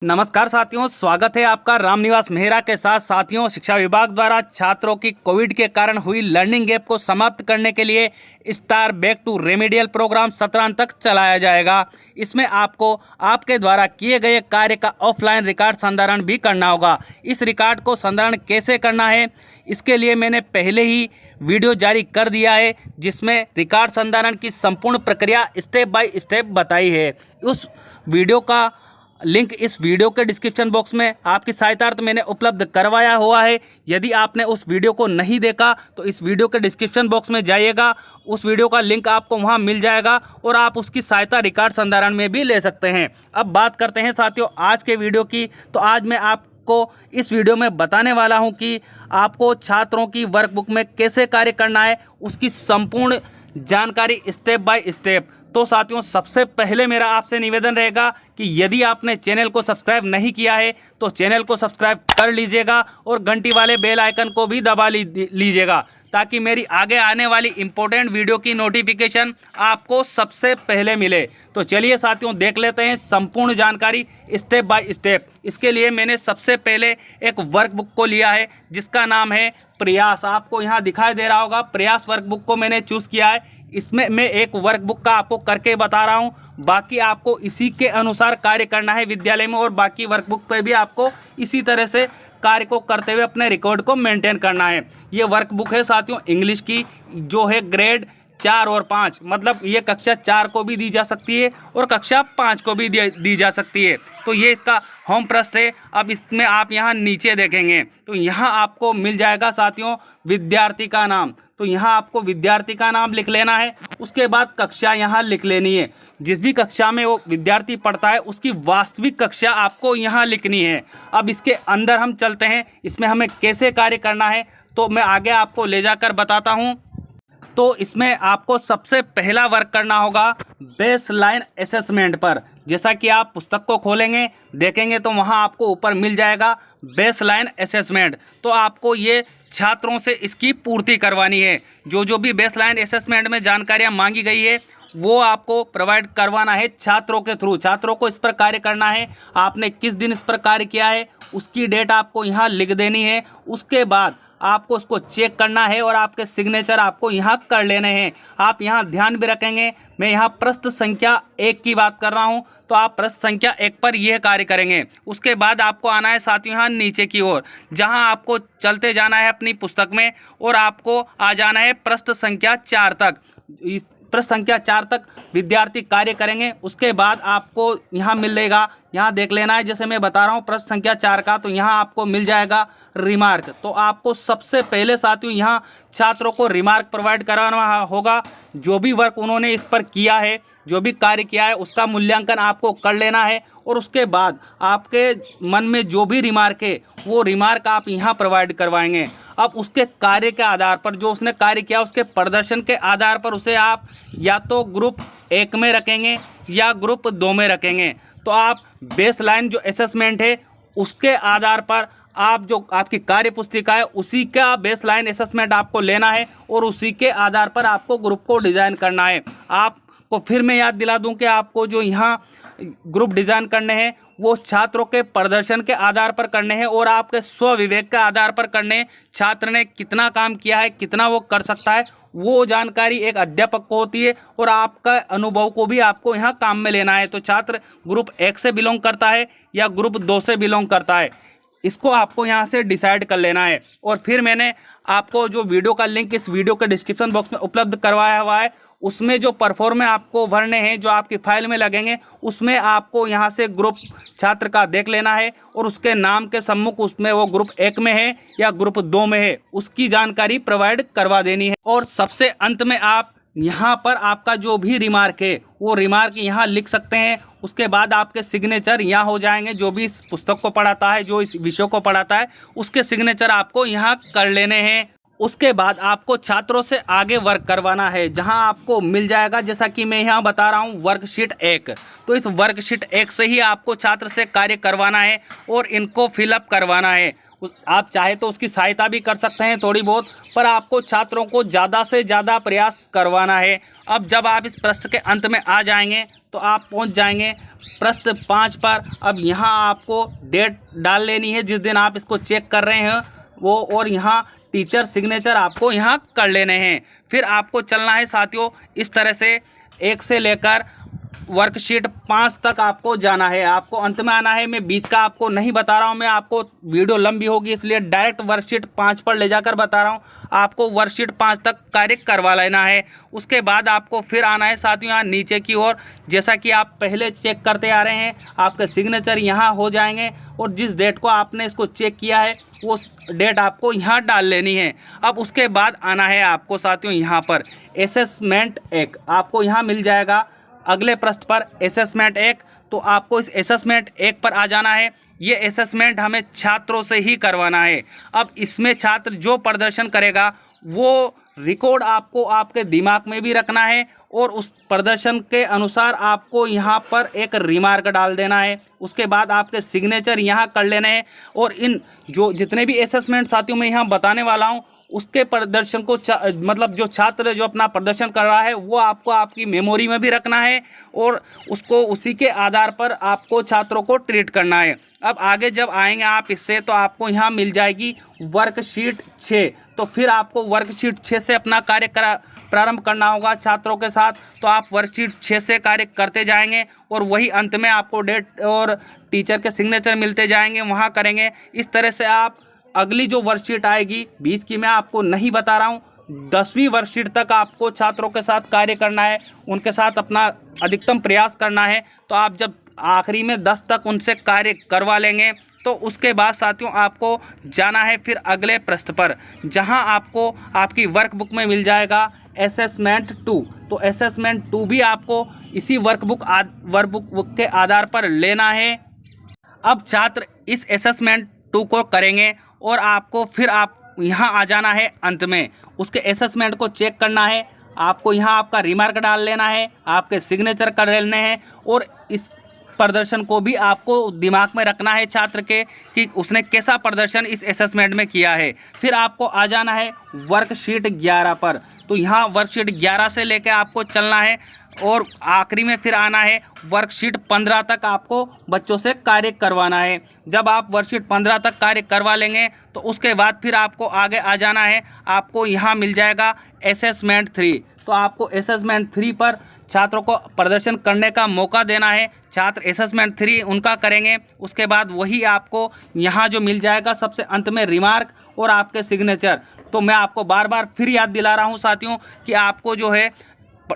नमस्कार साथियों, स्वागत है आपका रामनिवास मेहरा के साथ। साथियों, शिक्षा विभाग द्वारा छात्रों की कोविड के कारण हुई लर्निंग गैप को समाप्त करने के लिए star back to remedial programme 17 तक चलाया जाएगा। इसमें आपको आपके द्वारा किए गए कार्य का ऑफलाइन रिकॉर्ड संधारण भी करना होगा। इस रिकॉर्ड को संधारण कैसे करना है, इसके लिए मैंने पहले ही वीडियो जारी कर दिया है, जिसमें रिकॉर्ड संधारण की संपूर्ण प्रक्रिया स्टेप बाय स्टेप बताई है। उस वीडियो का लिंक इस वीडियो के डिस्क्रिप्शन बॉक्स में आपकी सहायतार्थ मैंने उपलब्ध करवाया हुआ है। यदि आपने उस वीडियो को नहीं देखा तो इस वीडियो के डिस्क्रिप्शन बॉक्स में जाइएगा, उस वीडियो का लिंक आपको वहां मिल जाएगा और आप उसकी सहायता रिकॉर्ड संधारण में भी ले सकते हैं। अब बात करते हैं साथियों आज के वीडियो की। तो आज मैं आपको इस वीडियो में बताने वाला हूं कि आपको छात्रों की वर्कबुक में कैसे कार्य करना है, उसकी संपूर्ण जानकारी स्टेप बाय स्टेप। तो साथियों, सबसे पहले मेरा आपसे निवेदन रहेगा कि यदि आपने चैनल को सब्सक्राइब नहीं किया है तो चैनल को सब्सक्राइब कर लीजिएगा और घंटी वाले बेल आइकन को भी दबा लीजिएगा, ताकि मेरी आगे आने वाली इंपॉर्टेंट वीडियो की नोटिफिकेशन आपको सबसे पहले मिले। तो चलिए साथियों, देख लेते हैं संपूर्ण जानकारी स्टेप बाय स्टेप। इसके लिए मैंने सबसे पहले एक वर्कबुक को लिया है जिसका नाम है प्रयास। आपको यहाँ दिखाई दे रहा होगा, प्रयास वर्कबुक को मैंने चूज़ किया है। इसमें मैं एक वर्कबुक का आपको करके बता रहा हूँ, बाकी आपको इसी के अनुसार कार्य करना है विद्यालय में, और बाकी वर्कबुक पे भी आपको इसी तरह से कार्य को करते हुए अपने रिकॉर्ड को मेंटेन करना है। ये वर्कबुक है साथियों इंग्लिश की, जो है ग्रेड 4 और 5, मतलब ये कक्षा 4 को भी दी जा सकती है और कक्षा 5 को भी दी जा सकती है। तो ये इसका होम पृष्ठ है। अब इसमें आप यहाँ नीचे देखेंगे तो यहाँ आपको मिल जाएगा साथियों विद्यार्थी का नाम। तो यहाँ आपको विद्यार्थी का नाम लिख लेना है। उसके बाद कक्षा यहाँ लिख लेनी है, जिस भी कक्षा में वो विद्यार्थी पढ़ता है उसकी वास्तविक कक्षा आपको यहाँ लिखनी है। अब इसके अंदर हम चलते हैं, इसमें हमें कैसे कार्य करना है तो मैं आगे आपको ले जाकर बताता हूँ। तो इसमें आपको सबसे पहला वर्क करना होगा बेसलाइन असेसमेंट पर। जैसा कि आप पुस्तक को खोलेंगे देखेंगे तो वहां आपको ऊपर मिल जाएगा बेसलाइन असेसमेंट। तो आपको ये छात्रों से इसकी पूर्ति करवानी है। जो भी बेसलाइन असेसमेंट में जानकारियां मांगी गई है वो आपको प्रोवाइड करवाना है छात्रों के थ्रू। छात्रों को इस पर कार्य करना है, आपने किस दिन इस पर कार्य किया है उसकी डेट आपको यहाँ लिख देनी है। उसके बाद आपको उसको चेक करना है और आपके सिग्नेचर आपको यहाँ कर लेने हैं। आप यहाँ ध्यान भी रखेंगे, मैं यहाँ पृष्ठ संख्या 1 की बात कर रहा हूँ, तो आप पृष्ठ संख्या 1 पर यह कार्य करेंगे। उसके बाद आपको आना है साथियों यहाँ नीचे की ओर, जहाँ आपको चलते जाना है अपनी पुस्तक में और आपको आ जाना है पृष्ठ संख्या 4 तक। पृष्ठ संख्या 4 तक विद्यार्थी कार्य करेंगे। उसके बाद आपको यहाँ मिलेगा, यहाँ देख लेना है जैसे मैं बता रहा हूँ पृष्ठ संख्या 4 का, तो यहाँ आपको मिल जाएगा रिमार्क। तो आपको सबसे पहले साथियों यहाँ छात्रों को रिमार्क प्रोवाइड कराना होगा। जो भी वर्क उन्होंने इस पर किया है, जो भी कार्य किया है उसका मूल्यांकन आपको कर लेना है। और उसके बाद आपके मन में जो भी रिमार्क है वो रिमार्क आप यहाँ प्रोवाइड करवाएंगे। अब उसके कार्य के आधार पर, जो उसने कार्य किया उसके प्रदर्शन के आधार पर उसे आप या तो ग्रुप 1 में रखेंगे या ग्रुप 2 में रखेंगे। तो आप बेसलाइन जो असेसमेंट है उसके आधार पर आप जो आपकी कार्य पुस्तिका है उसी का बेसलाइन असेसमेंट आपको लेना है और उसी के आधार पर आपको ग्रुप को डिज़ाइन करना है। आपको फिर मैं याद दिला दूं कि आपको जो यहाँ ग्रुप डिज़ाइन करने हैं वो छात्रों के प्रदर्शन के आधार पर करने हैं और आपके स्व विवेक के आधार पर करने हैं। छात्र ने कितना काम किया है, कितना वो कर सकता है, वो जानकारी एक अध्यापक को होती है और आपका अनुभव को भी आपको यहाँ काम में लेना है। तो छात्र ग्रुप 1 से बिलोंग करता है या ग्रुप 2 से बिलोंग करता है, इसको आपको यहाँ से डिसाइड कर लेना है। और फिर मैंने आपको जो वीडियो का लिंक इस वीडियो के डिस्क्रिप्शन बॉक्स में उपलब्ध करवाया हुआ है, उसमें जो परफॉर्मे आपको भरने हैं जो आपकी फाइल में लगेंगे उसमें आपको यहाँ से ग्रुप छात्र का देख लेना है और उसके नाम के सम्मुख उसमें वो ग्रुप 1 में है या ग्रुप 2 में है उसकी जानकारी प्रोवाइड करवा देनी है। और सबसे अंत में आप यहाँ पर आपका जो भी रिमार्क है वो रिमार्क यहाँ लिख सकते हैं। उसके बाद आपके सिग्नेचर यहाँ हो जाएंगे, जो भी इस पुस्तक को पढ़ाता है, जो इस विषय को पढ़ाता है उसके सिग्नेचर आपको यहाँ कर लेने हैं। उसके बाद आपको छात्रों से आगे वर्क करवाना है, जहां आपको मिल जाएगा जैसा कि मैं यहाँ बता रहा हूँ वर्कशीट 1। तो इस वर्कशीट 1 से ही आपको छात्र से कार्य करवाना है और इनको फिलअप करवाना है। आप चाहे तो उसकी सहायता भी कर सकते हैं थोड़ी बहुत, पर आपको छात्रों को ज़्यादा से ज़्यादा प्रयास करवाना है। अब जब आप इस प्रश्न के अंत में आ जाएंगे तो आप पहुंच जाएंगे प्रश्न 5 पर। अब यहाँ आपको डेट डाल लेनी है जिस दिन आप इसको चेक कर रहे हैं वो, और यहाँ टीचर सिग्नेचर आपको यहाँ कर लेने हैं। फिर आपको चलना है साथियों इस तरह से 1 से लेकर वर्कशीट 5 तक आपको जाना है, आपको अंत में आना है। मैं बीच का आपको नहीं बता रहा हूँ, मैं आपको वीडियो लंबी होगी इसलिए डायरेक्ट वर्कशीट 5 पर ले जाकर बता रहा हूँ। आपको वर्कशीट 5 तक कार्य करवा लेना है। उसके बाद आपको फिर आना है साथियों यहाँ नीचे की ओर, जैसा कि आप पहले चेक करते आ रहे हैं। आपके सिग्नेचर यहाँ हो जाएंगे और जिस डेट को आपने इसको चेक किया है वो डेट आपको यहाँ डाल लेनी है। अब उसके बाद आना है आपको साथियों यहाँ पर असेसमेंट 1 आपको यहाँ मिल जाएगा। अगले प्रश्न पर असेसमेंट 1, तो आपको इस असेसमेंट 1 पर आ जाना है। ये असेसमेंट हमें छात्रों से ही करवाना है। अब इसमें छात्र जो प्रदर्शन करेगा वो रिकॉर्ड आपको आपके दिमाग में भी रखना है और उस प्रदर्शन के अनुसार आपको यहाँ पर एक रिमार्क डाल देना है। उसके बाद आपके सिग्नेचर यहाँ कर लेने हैं और इन जो जितने भी असेसमेंट साथियों मैं यहाँ बताने वाला हूँ उसके प्रदर्शन को मतलब जो छात्र जो अपना प्रदर्शन कर रहा है वो आपको आपकी मेमोरी में भी रखना है और उसको उसी के आधार पर आपको छात्रों को ट्रीट करना है। अब आगे जब आएंगे आप इससे तो आपको यहाँ मिल जाएगी वर्कशीट 6, तो फिर आपको वर्कशीट 6 से अपना कार्य प्रारंभ करना होगा छात्रों के साथ। तो आप वर्कशीट 6 से कार्य करते जाएंगे और वही अंत में आपको डेट और टीचर के सिग्नेचर मिलते जाएंगे, वहाँ करेंगे। इस तरह से आप अगली जो वर्कशीट आएगी बीच की मैं आपको नहीं बता रहा हूँ, 10वीं वर्कशीट तक आपको छात्रों के साथ कार्य करना है, उनके साथ अपना अधिकतम प्रयास करना है। तो आप जब आखिरी में 10 तक उनसे कार्य करवा लेंगे तो उसके बाद साथियों आपको जाना है फिर अगले प्रश्न पर, जहां आपको आपकी वर्कबुक में मिल जाएगा असेसमेंट 2। तो असेसमेंट 2 भी आपको इसी वर्कबुक के आधार पर लेना है। अब छात्र इस असेसमेंट 2 को करेंगे और आपको फिर आप यहाँ आ जाना है अंत में, उसके असेसमेंट को चेक करना है। आपको यहाँ आपका रिमार्क डाल लेना है, आपके सिग्नेचर कर लेने हैं और इस प्रदर्शन को भी आपको दिमाग में रखना है छात्र के कि उसने कैसा प्रदर्शन इस असेसमेंट में किया है। फिर आपको आ जाना है वर्कशीट 11 पर। तो यहाँ वर्कशीट 11 से लेकर आपको चलना है और आखिरी में फिर आना है वर्कशीट 15 तक आपको बच्चों से कार्य करवाना है। जब आप वर्कशीट 15 तक कार्य करवा लेंगे तो उसके बाद फिर आपको आगे आ जाना है। आपको यहाँ मिल जाएगा असेसमेंट 3। तो आपको असेसमेंट 3 पर छात्रों को प्रदर्शन करने का मौका देना है। छात्र असेसमेंट 3 उनका करेंगे, उसके बाद वही आपको यहाँ जो मिल जाएगा सबसे अंत में रिमार्क और आपके सिग्नेचर। तो मैं आपको बार बार फिर याद दिला रहा हूँ साथियों कि आपको जो है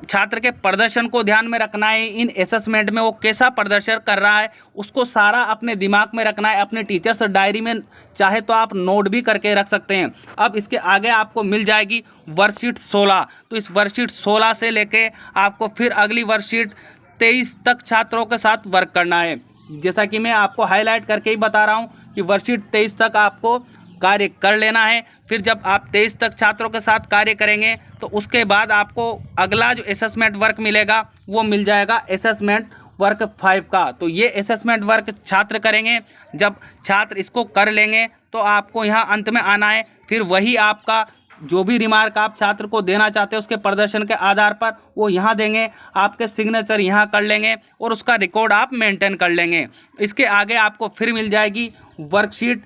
छात्र के प्रदर्शन को ध्यान में रखना है। इन असेसमेंट में वो कैसा प्रदर्शन कर रहा है उसको सारा अपने दिमाग में रखना है। अपने टीचर से डायरी में चाहे तो आप नोट भी करके रख सकते हैं। अब इसके आगे आपको मिल जाएगी वर्कशीट 16। तो इस वर्कशीट 16 से लेके आपको फिर अगली वर्कशीट 23 तक छात्रों के साथ वर्क करना है। जैसा कि मैं आपको हाईलाइट करके ही बता रहा हूँ कि वर्कशीट 23 तक आपको कार्य कर लेना है। फिर जब आप 23 तक छात्रों के साथ कार्य करेंगे तो उसके बाद आपको अगला जो असेसमेंट वर्क मिलेगा वो मिल जाएगा असेसमेंट वर्क 5 का। तो ये असेसमेंट वर्क छात्र करेंगे। जब छात्र इसको कर लेंगे तो आपको यहाँ अंत में आना है। फिर वही आपका जो भी रिमार्क आप छात्र को देना चाहते हैं उसके प्रदर्शन के आधार पर वो यहाँ देंगे, आपके सिग्नेचर यहाँ कर लेंगे और उसका रिकॉर्ड आप मेंटेन कर लेंगे। इसके आगे आपको फिर मिल जाएगी वर्कशीट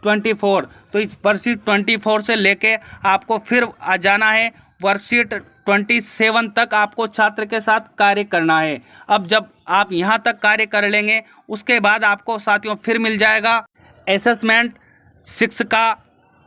24। तो इस वर्कशीट 24 से लेके आपको फिर आ जाना है वर्कशीट 27 तक आपको छात्र के साथ कार्य करना है। अब जब आप यहाँ तक कार्य कर लेंगे उसके बाद आपको साथियों फिर मिल जाएगा असेसमेंट 6 का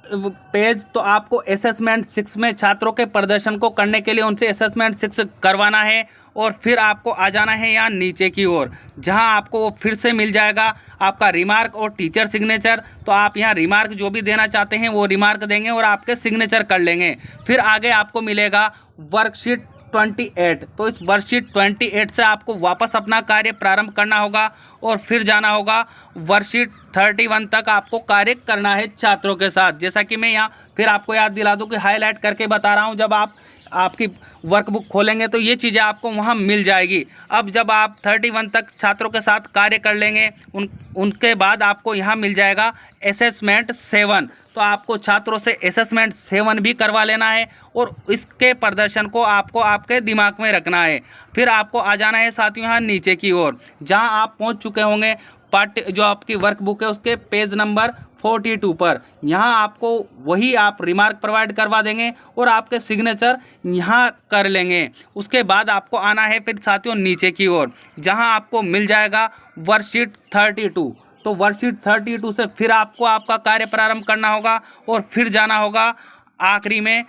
पेज। तो आपको असेसमेंट 6 में छात्रों के प्रदर्शन को करने के लिए उनसे असेसमेंट 6 करवाना है और फिर आपको आ जाना है यहाँ नीचे की ओर, जहाँ आपको वो फिर से मिल जाएगा आपका रिमार्क और टीचर सिग्नेचर। तो आप यहाँ रिमार्क जो भी देना चाहते हैं वो रिमार्क देंगे और आपके सिग्नेचर कर लेंगे। फिर आगे आपको मिलेगा वर्कशीट 28। तो इस वर्कशीट 28 से आपको वापस अपना कार्य प्रारंभ करना होगा और फिर जाना होगा वर्कशीट 31 तक आपको कार्य करना है छात्रों के साथ। जैसा कि मैं यहाँ फिर आपको याद दिला दूँ कि हाईलाइट करके बता रहा हूँ, जब आप आपकी वर्कबुक खोलेंगे तो ये चीज़ें आपको वहाँ मिल जाएगी। अब जब आप 31 तक छात्रों के साथ कार्य कर लेंगे उनके बाद आपको यहाँ मिल जाएगा असेसमेंट 7। तो आपको छात्रों से असेसमेंट 7 भी करवा लेना है और इसके प्रदर्शन को आपको आपके दिमाग में रखना है। फिर आपको आ जाना है साथियों यहाँ नीचे की ओर, जहाँ आप पहुँच चुके होंगे पार्ट जो आपकी वर्कबुक है उसके पेज नंबर 42 पर। यहाँ आपको वही आप रिमार्क प्रोवाइड करवा देंगे और आपके सिग्नेचर यहाँ कर लेंगे। उसके बाद आपको आना है फिर साथियों नीचे की ओर, जहाँ आपको मिल जाएगा वर्कशीट 32। तो वर्कशीट 32 से फिर आपको आपका कार्य प्रारंभ करना होगा और फिर जाना होगा आखिरी में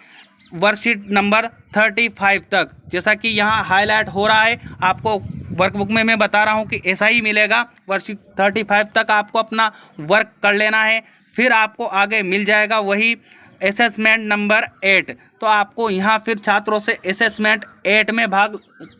वर्कशीट नंबर 35 तक। जैसा कि यहाँ हाईलाइट हो रहा है, आपको वर्कबुक में मैं बता रहा हूँ कि ऐसा ही मिलेगा। वर्कशीट 35 तक आपको अपना वर्क कर लेना है। फिर आपको आगे मिल जाएगा वही असेसमेंट नंबर 8। तो आपको यहाँ फिर छात्रों से असेसमेंट 8 में भाग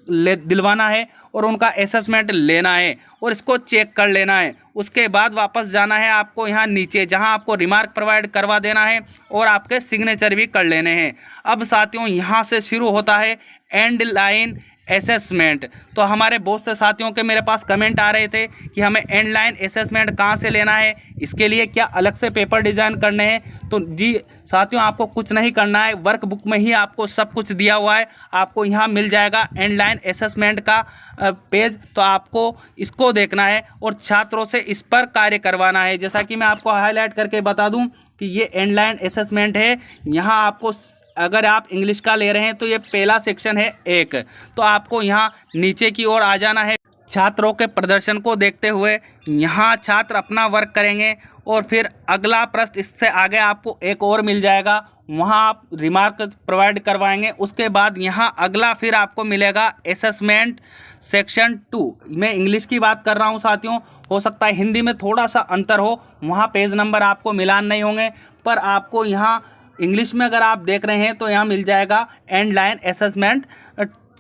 दिलवाना है और उनका असेसमेंट लेना है और इसको चेक कर लेना है। उसके बाद वापस जाना है आपको यहाँ नीचे, जहाँ आपको रिमार्क प्रोवाइड करवा देना है और आपके सिग्नेचर भी कर लेने हैं। अब साथियों यहाँ से शुरू होता है एंड लाइन असेसमेंट। तो हमारे बहुत से साथियों के मेरे पास कमेंट आ रहे थे कि हमें एंड लाइन असेसमेंट कहाँ से लेना है, इसके लिए क्या अलग से पेपर डिज़ाइन करने हैं। तो जी साथियों, आपको कुछ नहीं करना है, वर्कबुक में ही आपको सब कुछ दिया हुआ है। आपको यहाँ मिल जाएगा एंड लाइन असेसमेंट का पेज, तो आपको इसको देखना है और छात्रों से इस पर कार्य करवाना है। जैसा कि मैं आपको हाईलाइट करके बता दूँ कि ये एंड लाइन असेसमेंट है। यहाँ आपको अगर आप इंग्लिश का ले रहे हैं तो ये पहला सेक्शन है 1। तो आपको यहाँ नीचे की ओर आ जाना है। छात्रों के प्रदर्शन को देखते हुए यहाँ छात्र अपना वर्क करेंगे और फिर अगला प्रश्न इससे आगे आपको एक और मिल जाएगा, वहाँ आप रिमार्क प्रोवाइड करवाएंगे। उसके बाद यहाँ अगला फिर आपको मिलेगा असेसमेंट सेक्शन 2। मैं इंग्लिश की बात कर रहा हूँ साथियों, हो सकता है हिंदी में थोड़ा सा अंतर हो, वहाँ पेज नंबर आपको मिलान नहीं होंगे, पर आपको यहाँ इंग्लिश में अगर आप देख रहे हैं तो यहाँ मिल जाएगा एंड लाइन असेसमेंट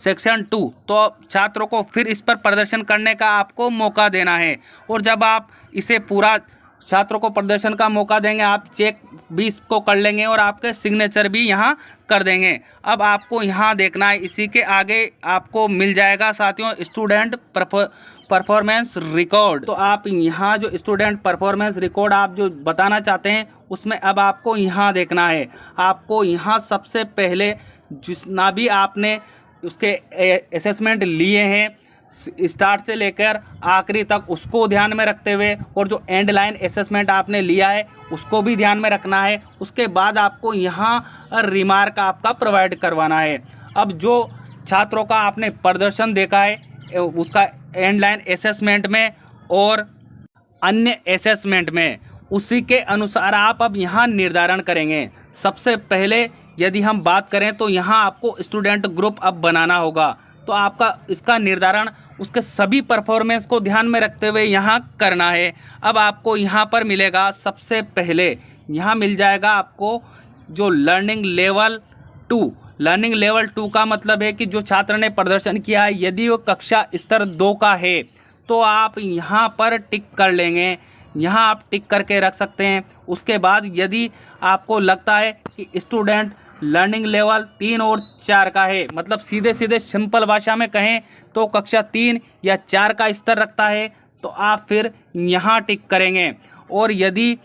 सेक्शन 2। तो छात्रों को फिर इस पर प्रदर्शन करने का आपको मौका देना है और जब आप इसे पूरा छात्रों को प्रदर्शन का मौका देंगे, आप चेक भी इसको कर लेंगे और आपके सिग्नेचर भी यहाँ कर देंगे। अब आपको यहाँ देखना है, इसी के आगे आपको मिल जाएगा साथियों स्टूडेंट परफॉर्मेंस रिकॉर्ड। तो आप यहाँ जो स्टूडेंट परफॉर्मेंस रिकॉर्ड आप जो बताना चाहते हैं उसमें अब आपको यहाँ देखना है। आपको यहाँ सबसे पहले जितना भी आपने उसके असेसमेंट लिए हैं स्टार्ट से लेकर आखिरी तक, उसको ध्यान में रखते हुए, और जो एंड लाइन असेसमेंट आपने लिया है उसको भी ध्यान में रखना है। उसके बाद आपको यहाँ रिमार्क आपका प्रोवाइड करवाना है। अब जो छात्रों का आपने प्रदर्शन देखा है उसका एंड लाइन असेसमेंट में और अन्य असेसमेंट में, उसी के अनुसार आप अब यहाँ निर्धारण करेंगे। सबसे पहले यदि हम बात करें तो यहाँ आपको स्टूडेंट ग्रुप अब बनाना होगा। तो आपका इसका निर्धारण उसके सभी परफॉर्मेंस को ध्यान में रखते हुए यहाँ करना है। अब आपको यहाँ पर मिलेगा सबसे पहले यहाँ मिल जाएगा आपको जो लर्निंग लेवल 2। लर्निंग लेवल 2 का मतलब है कि जो छात्र ने प्रदर्शन किया है यदि वो कक्षा स्तर 2 का है तो आप यहाँ पर टिक कर लेंगे, यहाँ आप टिक करके रख सकते हैं। उसके बाद यदि आपको लगता है कि स्टूडेंट लर्निंग लेवल 3 और 4 का है, मतलब सीधे सीधे सिंपल भाषा में कहें तो कक्षा 3 या 4 का स्तर रखता है, तो आप फिर यहाँ टिक करेंगे। और यदि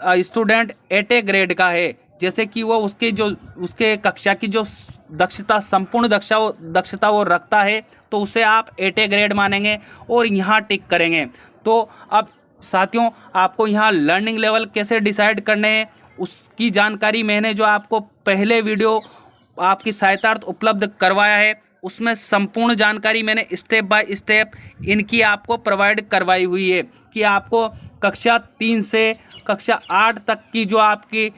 स्टूडेंट 8 ग्रेड का है, जैसे कि वो उसके कक्षा की जो दक्षता संपूर्ण दक्षता वो रखता है, तो उसे आप 8 ग्रेड मानेंगे और यहाँ टिक करेंगे। तो अब साथियों आपको यहाँ लर्निंग लेवल कैसे डिसाइड करने हैं उसकी जानकारी मैंने जो आपको पहले वीडियो आपकी सहायतार्थ उपलब्ध करवाया है उसमें संपूर्ण जानकारी मैंने स्टेप बाय स्टेप इनकी आपको प्रोवाइड करवाई हुई है कि आपको कक्षा 3 से कक्षा 8 तक की जो आपकी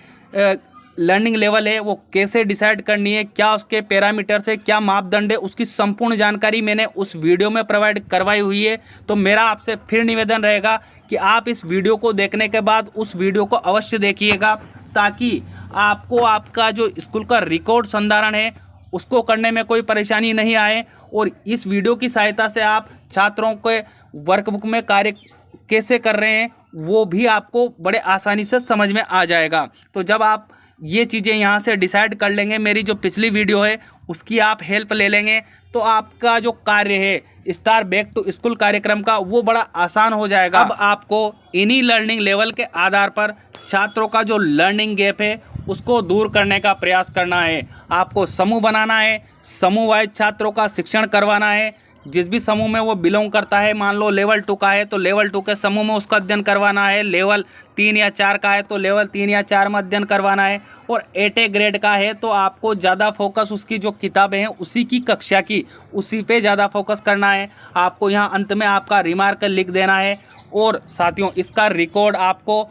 लर्निंग लेवल है वो कैसे डिसाइड करनी है, क्या उसके पैरामीटर से क्या मापदंड है, उसकी संपूर्ण जानकारी मैंने उस वीडियो में प्रोवाइड करवाई हुई है। तो मेरा आपसे फिर निवेदन रहेगा कि आप इस वीडियो को देखने के बाद उस वीडियो को अवश्य देखिएगा, ताकि आपको आपका जो स्कूल का रिकॉर्ड संधारण है उसको करने में कोई परेशानी नहीं आए और इस वीडियो की सहायता से आप छात्रों के वर्कबुक में कार्य कैसे कर रहे हैं वो भी आपको बड़े आसानी से समझ में आ जाएगा। तो जब आप ये चीज़ें यहाँ से डिसाइड कर लेंगे, मेरी जो पिछली वीडियो है उसकी आप हेल्प ले लेंगे तो आपका जो कार्य है स्टार बैक टू स्कूल कार्यक्रम का वो बड़ा आसान हो जाएगा। अब आपको इन्हीं लर्निंग लेवल के आधार पर छात्रों का जो लर्निंग गैप है उसको दूर करने का प्रयास करना है। आपको समूह बनाना है, समूह वाइज छात्रों का शिक्षण करवाना है। जिस भी समूह में वो बिलोंग करता है, मान लो लेवल 2 का है तो लेवल 2 के समूह में उसका अध्ययन करवाना है, लेवल 3 या 4 का है तो लेवल 3 या 4 में अध्ययन करवाना है, और 8 ग्रेड का है तो आपको ज़्यादा फोकस उसकी जो किताबें हैं उसी की कक्षा की उसी पे ज़्यादा फोकस करना है। आपको यहाँ अंत में आपका रिमार्क लिख देना है, और साथियों इसका रिकॉर्ड आपको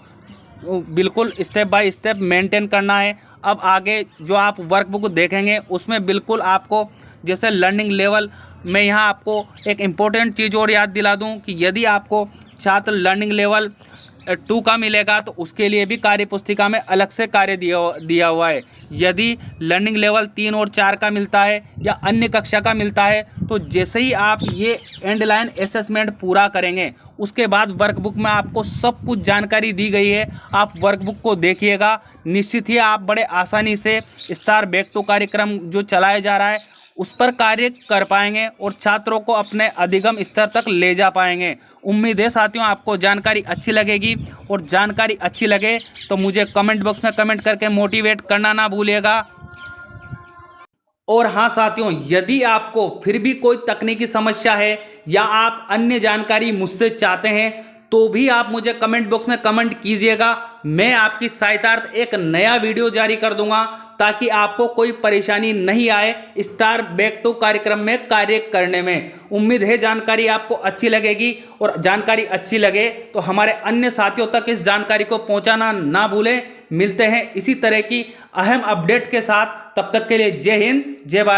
बिल्कुल स्टेप बाय स्टेप मेंटेन करना है। अब आगे जो आप वर्कबुक देखेंगे उसमें बिल्कुल आपको जैसे लर्निंग लेवल में यहाँ आपको एक इम्पोर्टेंट चीज़ और याद दिला दूँ कि यदि आपको छात्र लर्निंग लेवल 2 का मिलेगा तो उसके लिए भी कार्य पुस्तिका में अलग से कार्य दिया हुआ है। यदि लर्निंग लेवल 3 और 4 का मिलता है या अन्य कक्षा का मिलता है तो जैसे ही आप ये एंड लाइन असेसमेंट पूरा करेंगे उसके बाद वर्कबुक में आपको सब कुछ जानकारी दी गई है। आप वर्कबुक को देखिएगा, निश्चित ही आप बड़े आसानी से स्टार बैक टू कार्यक्रम जो चलाया जा रहा है उस पर कार्य कर पाएंगे और छात्रों को अपने अधिगम स्तर तक ले जा पाएंगे। उम्मीद है साथियों आपको जानकारी अच्छी लगेगी, और जानकारी अच्छी लगे तो मुझे कमेंट बॉक्स में कमेंट करके मोटिवेट करना ना भूलिएगा। और हाँ साथियों, यदि आपको फिर भी कोई तकनीकी समस्या है या आप अन्य जानकारी मुझसे चाहते हैं तो भी आप मुझे कमेंट बॉक्स में कमेंट कीजिएगा। मैं आपकी सहायतार्थ एक नया वीडियो जारी कर दूंगा ताकि आपको कोई परेशानी नहीं आए स्टार बैक टू कार्यक्रम में कार्य करने में। उम्मीद है जानकारी आपको अच्छी लगेगी, और जानकारी अच्छी लगे तो हमारे अन्य साथियों तक इस जानकारी को पहुंचाना ना भूलें। मिलते हैं इसी तरह की अहम अपडेट के साथ, तब तक के लिए जय हिंद, जय भारत।